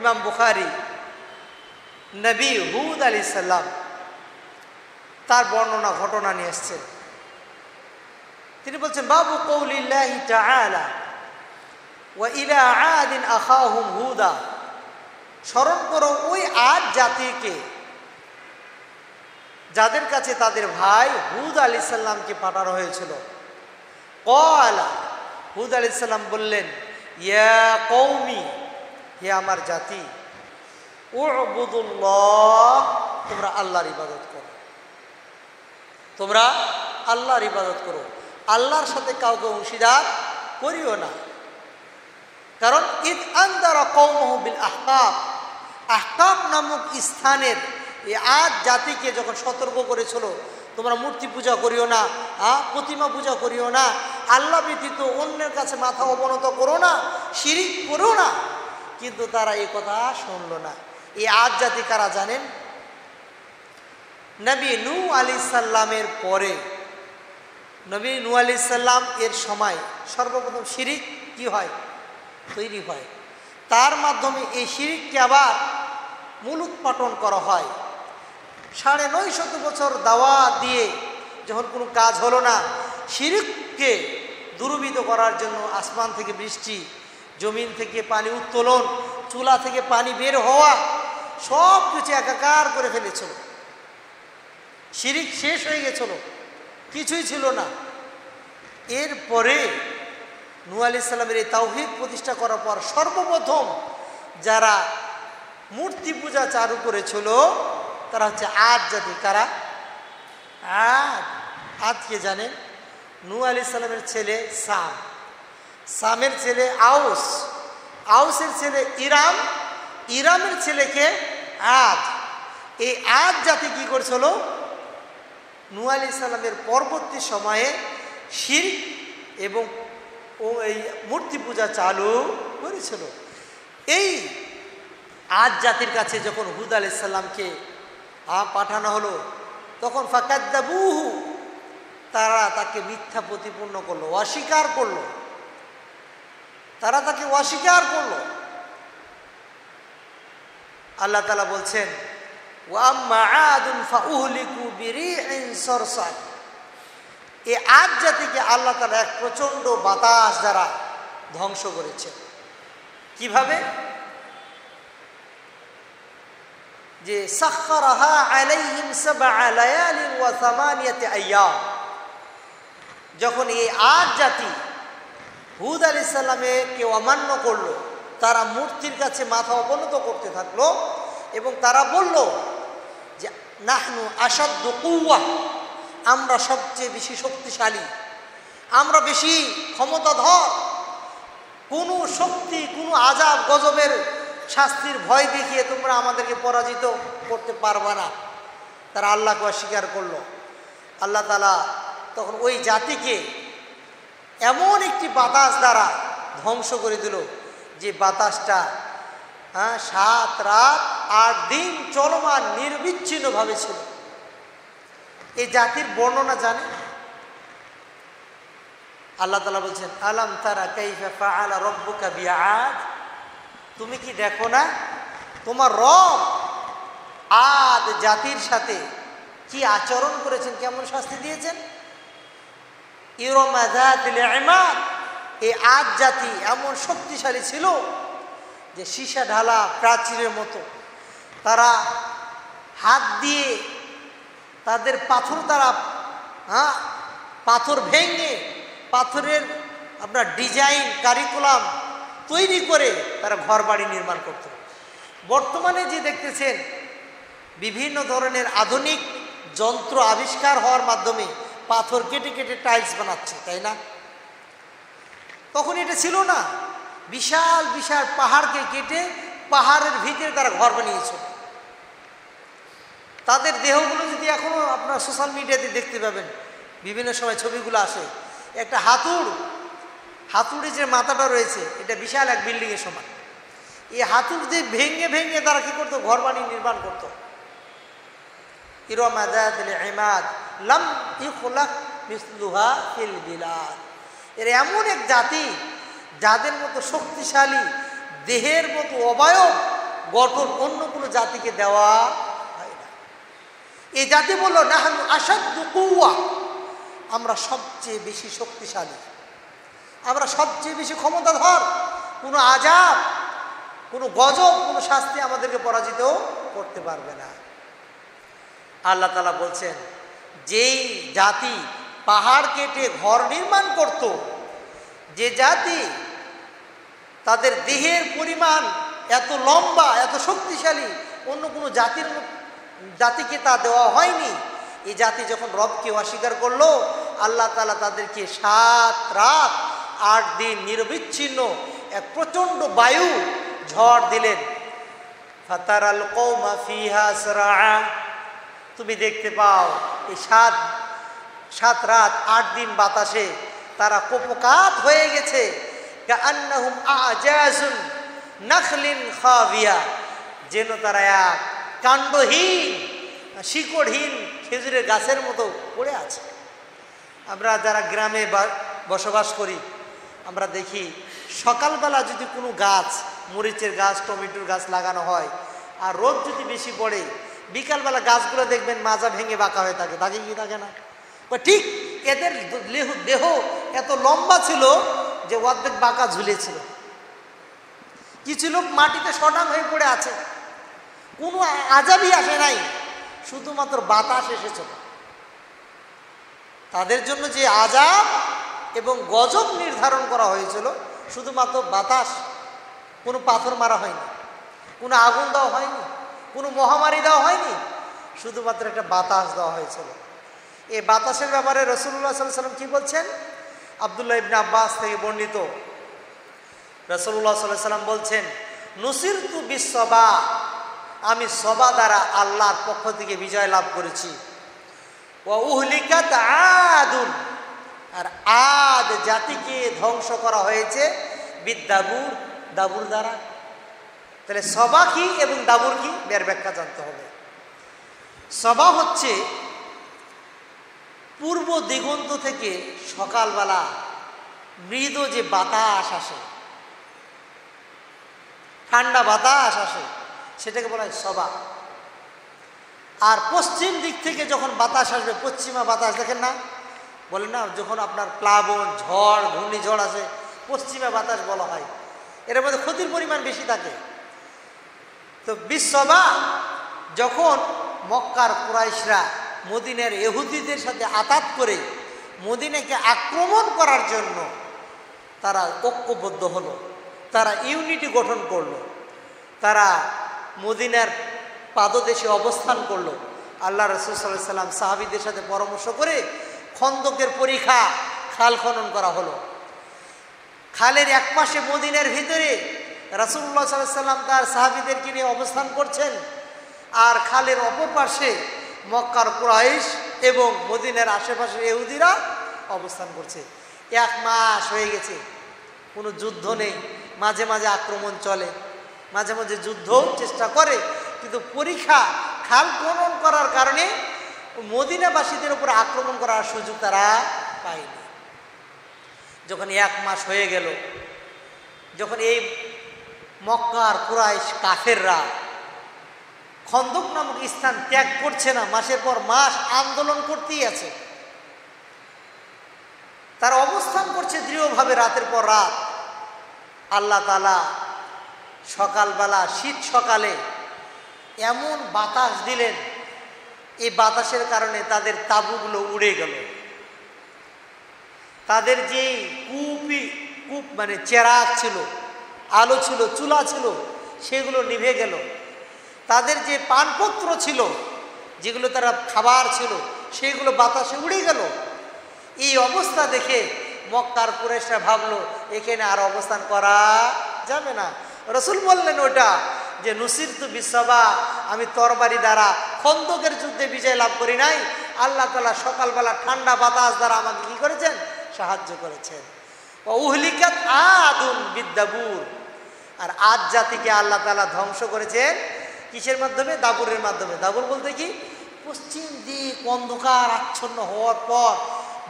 ইমাম বুখারী নবী হুদ আলাইহিস সালাম তার বর্ণনা ঘটনা নিয়ে এসেছেন। তিনি বলছেন, বাবু কৌলিল্লাহি তাআলা ওয়া ইলা আদিন আখাহুম হুদা, স্মরণ করো ওই আদ জাতিকে যাদের কাছে তাদের ভাই হুদ আলাইহিস সালামকে পাঠানো হয়েছিল। ক্বালা, হুদ আলাইহিস সালাম বললেন, ইয়া কওমি, হে আমার জাতি, উ'বুদুল্লাহ, তোমরা আল্লাহর ইবাদত করো, তোমরা আল্লাহর ইবাদত করো, আল্লাহর সাথে কাউকে অংশীদার করিও না। কারণ ইদ আনদারা কওমহু বিল আহকাব, আহকাব নামক স্থানের এই আদ জাতিকে যখন সতর্ক করেছিল, তোমরা মূর্তি পূজা করিও না, প্রতিমা পূজা করিও না, আল্লাহ ব্যতীত অন্যের কাছে মাথা অবনত করো না, শিরিক করো না, কিন্তু তারা এই কথা শুনল না। এই আদ জাতি কারা জানেন? নবী নূহ আলাইহিস সালামের পরে, নবী নূহ আলাইহিস সালাম এর সময় সর্বপ্রথম শিরিক কি হয়, তৈরি হয়। তার মাধ্যমে এই শিরিককে আবার মূলোৎপাটন করা হয়। ৯৫০ বছর দাওয়াত দিয়ে যখন কোনো কাজ হলো না, শিরিককে দূরীভূত করার জন্য আসমান থেকে বৃষ্টি, জমিন থেকে পানি উত্তোলন, চুলা থেকে পানি বের হওয়া, সব কিছু একাকার করে ফেলেছিল। শিরিক শেষ হয়ে গেছিল, কিছুই ছিল না। এরপরে নূহ আলাইহিস সালামের এই তাওহীদ প্রতিষ্ঠা করার পর সর্বপ্রথম যারা মূর্তি পূজা চালু করেছিল তারা হচ্ছে আদ জাতি। কারা? আদ। আদকে জানেন? নূহ আলাইহিস সালামের ছেলে সাম, সামের ছেলে আউস, আউসের ছেলে ইরাম, ইরামের ছেলেকে আদ। এই আদ জাতি কি করেছিল? নূহ আলাইহিস সালামের পরবর্তী সময়ে শিরক এবং এই মূর্তি পূজা চালু করেছিল। এই আদ জাতির কাছে যখন হুদ আলাইহিস সালামকে পাঠানো হলো, তখন ফাকাদ্দাবুহু, তারা তাকে মিথ্যা প্রতিপন্ন করলো, অস্বীকার করলো, তারা তাকে অস্বীকার করলো। আল্লাহ তাআলা বলছেন, ওয়া আম্মা আদুন ফাউহলিকু বিরিহিন সারসার, এই আদ জাতিকে আল্লাহ তাআলা এক প্রচণ্ড বাতাস দ্বারা ধ্বংস করেছেন। কিভাবে? যে সাখখারাহা আলাইহিম সাবআ লায়ালিন ওয়া সামানিয়াতি আইয়াম, যখন এই আদ জাতি হুদ আলাইহিস সালামকে অমান্য করলো, তারা মূর্তির কাছে মাথা অবনত করতে থাকলো এবং তারা বলল যে নাহনু আশাদ্দু কুওয়া, আমরা সবচেয়ে বেশি শক্তিশালী, আমরা বেশি ক্ষমতাধর, কোনো শক্তি, কোনো আযাব গজবের শাস্তির ভয় দেখিয়ে তোমরা আমাদেরকে পরাজিত করতে পারবে না। তারা আল্লাহকে অস্বীকার করলো। আল্লাহ তাআলা তখন ওই জাতিকে এমন একটি বাতাস দ্বারা ধ্বংস করে দিল, যে বাতাসটা ৭ রাত ৮ দিন চলমান নির্বিচ্ছিন্নভাবে ছিল। এই জাতির বর্ণনা জানে? আল্লাহ তাআলা বলছেন, আলাম তারা কাইফা ফাআলা রাব্বুকা বিআদ, তুমি কি দেখো না তোমার রব আদ জাতির সাথে কি আচরণ করেছেন, কেমন শাস্তি দিয়েছেন। ইরমা যাতিল ইমাদ, এই আদ জাতি এমন শক্তিশালী ছিল যে সীসা ঢালা প্রাচীরের মতো। তারা হাত দিয়ে তাদের পাথর দ্বারা পাথর ভেঙে পাথরের আপনার ডিজাইন কারিকুলাম তৈরি করে তারা ঘর বাড়ি নির্মাণ করত। বর্তমানে যে দেখতেছেন বিভিন্ন ধরনের আধুনিক যন্ত্র আবিষ্কার হওয়ার মাধ্যমে পাথর কেটে কেটে টাইলস বানাচ্ছে, তাই না? তখন এটা ছিল না। বিশাল বিশাল পাহাড়কে কেটে পাহাড়ের ভিতরে তারা ঘর বানিয়েছে। তাদের দেহগুলো যদি এখনো আপনার সোশ্যাল মিডিয়াতে দেখতে পাবেন, বিভিন্ন সময় ছবিগুলো আসে, একটা হাতুড়ি যে মাথাটা রয়েছে এটা বিশাল এক বিল্ডিংয়ের সমান। এই হাতুড়ি দিয়ে ভেঙে ভেঙে তারা কি করতো, ঘর বাড়ি নির্মাণ করতো। ইরমা যাতিল ইমাদ লাম ইখলাক মিসলুহা ফিল বিলাদ, এর এমন এক জাতি যাদের মতো শক্তিশালী দেহের মতো অবয়ব গঠন অন্য কোনো জাতিকে দেওয়া হয় না। এই জাতি বলল নাহনু আশাদ্দু কুওয়া, আমরা সবচেয়ে বেশি শক্তিশালী, আমরা সবচেয়ে বেশি ক্ষমতাধর, কোনো আযাব, কোনো গজব, কোনো শাস্তি আমাদেরকে পরাজিত করতে পারবে না। আল্লাহ তাআলা বলছেন যেই জাতি পাহাড় কেটে ঘর নির্মাণ করত, যে জাতি তাদের দেহের পরিমাণ এত লম্বা, এত শক্তিশালী, অন্য কোনো জাতিকে তা দেওয়া হয়নি। এই জাতি যখন রবকে অস্বীকার করলো, আল্লাহ তাআলা তাদেরকে 7 রাত 8 দিন নিরবিচ্ছিন্ন এক প্রচণ্ড বায়ু ঝড় দিলেন। ফাতারাল কওমা ফিহা সারআ, তুমি দেখতে পাও এই 7 রাত 8 দিন বাতাসে তারা কোপকাত হয়ে গেছে। কাআন্নাহুম আজাজুন নাখলিন খাবিয়া, যেন তারা এক কাণ্ডহীন শিকড়হীন খেজুরের গাছের মতো পড়ে আছে। আমরা যারা গ্রামে বসবাস করি, আমরা দেখি সকালবেলা যদি কোনো গাছ, মরিচের গাছ, টমেটোর গাছ লাগানো হয় আর রোদ যদি বেশি পড়ে, বিকালবেলা গাছগুলো দেখবেন মাজা ভেঙে বাঁকা হয়ে থাকে, থাকে কি থাকে না? ঠিক এদের দেহ এত লম্বা ছিল যে অর্ধেক বাঁকা ঝুলেছিল। কিছু লোক মাটিতে শটাং হয়ে পড়ে আছে, কোনো আযাবই আসে নাই, শুধুমাত্র বাতাস এসেছিল। তাদের জন্য যে আযাব এবং গজব নির্ধারণ করা হয়েছিল শুধুমাত্র বাতাস, কোনো পাথর মারা হয়নি, কোনো আগুন দেওয়া হয়নি, কোনো মহামারী দেওয়া হয়নি, শুধুমাত্র একটা বাতাস দেওয়া হয়েছিল। এই বাতাসের ব্যাপারে রাসূলুল্লাহ সাল্লাল্লাহু আলাইহি ওয়াসাল্লাম কি বলছেন? আব্দুল্লাহ ইবনে আব্বাস থেকে বর্ণিত, রাসূলুল্লাহ সাল্লাল্লাহু আলাইহি ওয়াসাল্লাম বলছেন, নুসিরতু বিসসবা, আমি সবা দ্বারা আল্লাহর পক্ষ থেকে বিজয় লাভ করেছি। ওয়া উহলিকাত আদুন, আর আদ জাতিকে ধ্বংস করা হয়েছে বিদাবুর, দাবুর দ্বারা। তাহলে সবা কি এবং দাবুর কি, এর ব্যাখ্যা জানতে হবে। সবা হচ্ছে পূর্ব দিগন্ত থেকে সকালবেলা মৃদু যে বাতাস আসে, ঠান্ডা বাতাস আসে, সেটাকে বলা হয় সবা। আর পশ্চিম দিক থেকে যখন বাতাস আসবে, পশ্চিমা বাতাস দেখেন না, বলেন না, যখন আপনার প্লাবন, ঝড়, ঘূর্ণিঝড় আসে, পশ্চিমা বাতাস বলা হয়, এর মধ্যে ক্ষতির পরিমাণ বেশি থাকে। তো বিসসবা, যখন মক্কার কুরাইশরা মদিনার ইহুদিদের সাথে আতাত করে মদিনাকে আক্রমণ করার জন্য তারা ঐক্যবদ্ধ হলো, তারা ইউনিটি গঠন করলো, তারা মদিনার পাদদেশে অবস্থান করলো। আল্লাহ রাসূল সাল্লাল্লাহু আলাইহি সাল্লাম সাহাবীদের সাথে পরামর্শ করে খন্দকের পরিখা, খাল খনন করা হলো। খালের এক পাশে মদিনার ভিতরে রাসূলুল্লাহ সাল্লাল্লাহু আলাইহি সাল্লাম তার সাহাবীদেরকে নিয়ে অবস্থান করছেন, আর খালের অপর পাশে মক্কার কুরাইশ এবং মদিনার আশেপাশের ইহুদিরা অবস্থান করছে। 1 মাস হয়ে গেছে, কোনো যুদ্ধ নেই, মাঝে মাঝে আক্রমণ চলে, মাঝে মাঝে যুদ্ধ চেষ্টা করে, কিন্তু পরীক্ষা খাল খনন করার কারণে মদিনাবাসীদের উপর আক্রমণ করার সুযোগ তারা পায়নি। যখন 1 মাস হয়ে গেল, যখন এই মক্কার কুরাইশ কাফেররা খন্দক নামক স্থান ত্যাগ করছে না, মাসের পর মাস আন্দোলন করতেই আছে, তারা অবস্থান করছে দৃঢ়ভাবে রাতের পর রাত। আল্লাহ তাআলা সকালবেলা, শীত সকালে এমন বাতাস দিলেন, এই বাতাসের কারণে তাদের তাঁবুগুলো উড়ে গেল। তাদের যে কূপ মানে চেরাগ ছিল, আলো ছিল, চুলা ছিল, সেগুলো নিভে গেল। তাদের যে পানপত্র ছিল, যেগুলো তারা খাবার ছিল, সেগুলো বাতাসে উড়ে গেল। এই অবস্থা দেখে মক্কার কুরাইশরা ভাবলো এখানে আর অবস্থান করা যাবে না। রাসূল বললেন ওটা যে নুসিরতু বিসসবা, আমি তরবারি দ্বারা খন্দকের যুদ্ধে বিজয় লাভ করি নাই, আল্লাহ তাআলা সকালবেলা ঠান্ডা বাতাস দ্বারা আমাকে কি করেছেন, সাহায্য করেছেন। ওয়া উহলিকাত আদুন বিদাবুর, আর আদ জাতিকে আল্লাহ তাআলা ধ্বংস করেছেন কিসের মাধ্যমে, দাবুরের মাধ্যমে। দাবুর বলতে কি, পশ্চিম দিক অন্ধকার আচ্ছন্ন হওয়ার পর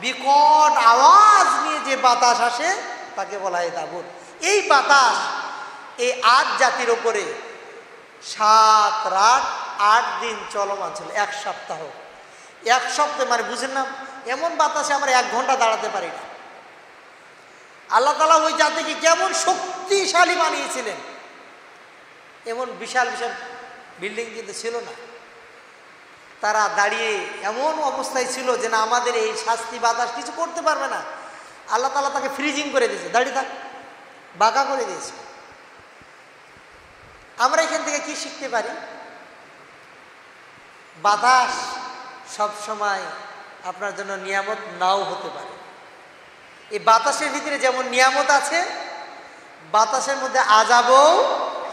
বিকট আওয়াজ নিয়ে যে বাতাস আসে তাকে বলা হয় দাবুর। এই বাতাস এই আদ জাতির ওপরে 7 রাত 8 দিন চলমান ছিল, 1 সপ্তাহ। 1 সপ্তাহ মানে বুঝেন না, এমন বাতাসে আমরা 1 ঘন্টা দাঁড়াতে পারি না। আল্লাহ তাআলা ওই জাতিকে কেমন শক্তিশালী বানিয়েছিলেন। এমন বিশাল বিশাল বিল্ডিং কিন্তু ছিল না, তারা দাঁড়িয়ে এমন অবস্থায় ছিল যে না আমাদের এই শাস্তি বাতাস কিছু করতে পারবে না। আল্লাহ তাআলা তাকে ফ্রিজিং করে দিয়েছে, দাঁড়িয়ে থাক, বাঁকা করে দিয়েছে। আমরা এখান থেকে কি শিখতে পারি? বাতাস সব সময় আপনার জন্য নিয়ামত নাও হতে পারে। এই বাতাসের ভিতরে যেমন নিয়ামত আছে, বাতাসের মধ্যে আযাবও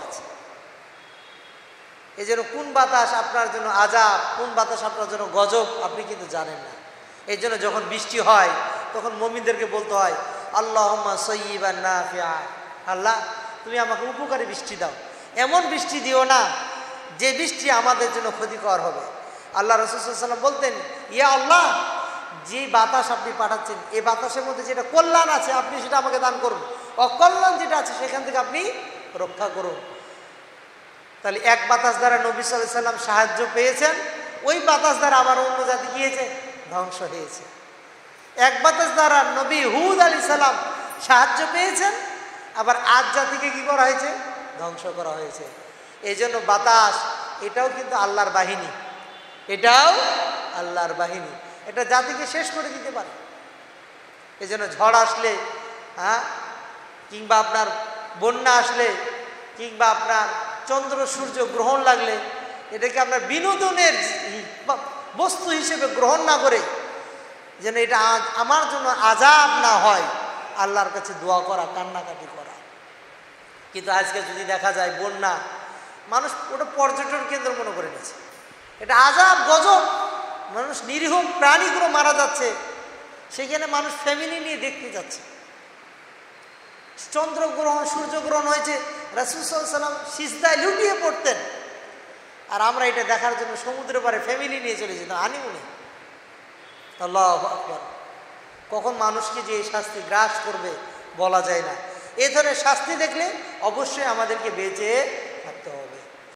আছে। এই জন্য কোন বাতাস আপনার জন্য আযাব, কোন বাতাস আপনার জন্য গজব আপনি কিন্তু জানেন না। এই জন্য যখন বৃষ্টি হয় তখন মুমিনদেরকে বলতে হয় আল্লাহুম্মা সাইয়্যিবান নাফিআ, আল্লাহ তুমি আমাকে উপকারী বৃষ্টি দাও, এমন বৃষ্টি দিও না যে বৃষ্টি আমাদের জন্য ক্ষতিকর হবে। আল্লাহ রাসূল সাল্লাল্লাহু আলাইহি ওয়াসাল্লাম বলতেন, ইয়া আল্লাহ, যে বাতাস আপনি পাঠাচ্ছেন এই বাতাসের মধ্যে যেটা কল্যাণ আছে আপনি সেটা আমাকে দান করুন, অকল্যাণ যেটা আছে সেখান থেকে আপনি রক্ষা করুন। তাহলে এক বাতাস দ্বারা নবী সাল্লাল্লাহু আলাইহি ওয়াসাল্লাম সাহায্য পেয়েছেন, ওই বাতাস দ্বারা আবার অন্য জাতি গিয়েছে ধ্বংস হয়েছে। এক বাতাস দ্বারা নবী হুদ আলাইহিস সালাম সাহায্য পেয়েছেন, আবার আজ জাতিকে কি করা হয়েছে? ধ্বংস করা হয়েছে। এই জন্য বাতাস এটাও কিন্তু আল্লাহর বাহিনী, এটাও আল্লাহর বাহিনী, এটা জাতিকে শেষ করে দিতে পারে। এই জন্য ঝড় আসলে, কিংবা আপনার বন্যা আসলে, কিংবা আপনার চন্দ্র সূর্য গ্রহণ লাগলে, এটাকে আপনার বিনোদনের বস্তু হিসেবে গ্রহণ না করে যেন এটা আমার জন্য আযাব না হয়, আল্লাহর কাছে দোয়া করা, কান্নাকাটি করা। কিন্তু আজকে যদি দেখা যায় বন্যা, মানুষ ওটা পর্যটন কেন্দ্র মনে করে নিয়েছে, এটা আযাব গজব, মানুষ নিরীহ প্রাণীগুলো মারা যাচ্ছে, সেখানে মানুষ ফ্যামিলি নিয়ে দেখতে যাচ্ছে। চন্দ্রগ্রহণ সূর্যগ্রহণ হয়েছে, রাসূল সাল্লাল্লাহু আলাইহি ওয়াসাল্লাম সিজদায় লুটিয়ে পড়তেন, আর আমরা এটা দেখার জন্য সমুদ্রের পাড়ে ফ্যামিলি নিয়ে চলে যেতাম হানিমুনে। আল্লাহু আকবার। কখন মানুষকে যে এই শাস্তি গ্রাস করবে বলা যায় না। এই ধরনের শাস্তি দেখলে অবশ্যই আমাদেরকে বেঁচে